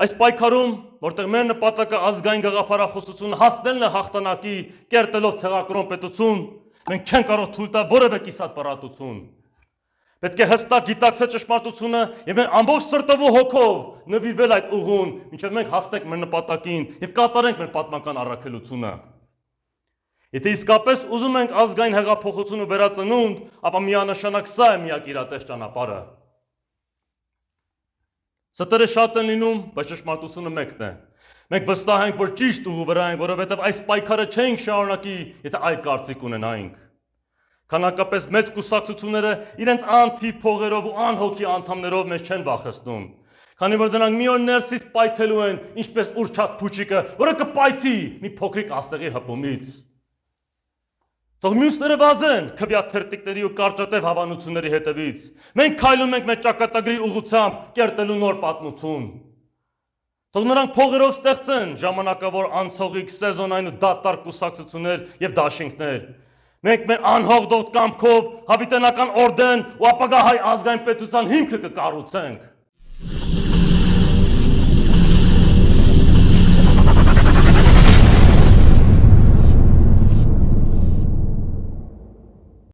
Այս պայքարում, որտեղ մեր նպատակը ազգային գաղափարախոսությունը հասնելն է հաղթանակի, կերտելով ցեղակրոն պետություն, մենք չենք կարող թույլ տալ որևէ կիսատ պարարտություն։ Պետք է հստակ գիտակցել ճշմարտությունը եւ մենք ամբողջ սրտով ու հոգով նվիրվել այդ ուղուն, մինչեւ մենք հասնենք մեր նպատակին եւ կատարենք մեր պատմական առաքելությունը։ Եթե իսկապես ուզում ենք ազգային հեղափոխություն ու վերածնունդ, ապա միանշանակ սա է միակ իրատես ճանապարհը։ Ստերը շատ են լինում, բայց ճշմարտությունը մեկն է։ Մենք վստահ ենք, որ ճիշտ ուղու վրա ենք, որովհետև այս պայքարը չենք շարունակի, եթե այլ կարծիք ունենայինք։ Քանակապես մեծ կուսակցությունները իրենց անթիվ փողերով ու անհոգի անդամներով մեզ չեն վախեցնում, քանի որ դրանք մի օր ներսից պայթելու են, ինչպես ուռչած փուչիկը, որը կպայթի մի փոքրիկ աստղի հպումից։ Թող մյուսները վազեն քվյաթերտիկների ու կարճատև հավանությունների հետևից։ Մենք քայլում ենք մեր ճակատագրի ուղղությամբ, կերտելու նոր պատմություն։ Թող նրանք փողերով ստեղծեն ժամանակավոր անցողիկ սեզոնային ու դատարկ կուսակցություններ եւ դաշինքներ։ Մենք մեր անհողդող կամքով հավիտենական օրդեն ու ապագա հայ ազգային պետության հիմքը կկառուցենք։